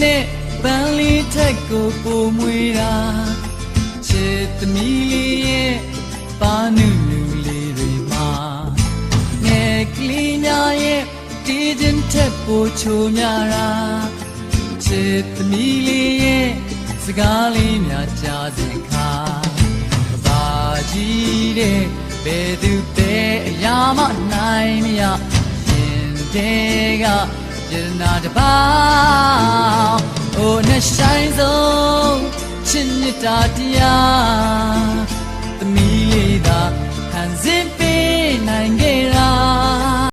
နဲ့ပန်းလေးထက်ကိုပိုမွေတာချစ်သမီးလေးရဲ့ပါနုလူလေးတွေမှာငယ်ကလေးများရဲ့တီးခြင်းထက်ပိုချိုများတာချစ်သမီးလေးရဲ့စကားလေးများကြားစဉ်ခါကဘာကြီးတဲ့ဘယ်သူပဲအရာမနိုင်မရရင်တဲ့ကရနာတပါအိုနဲ့ဆိုင်ဆုံးချစ်မြတ်တာတရားသမီးလေးသာဟန်စင်ပေးနိုင်ခဲ့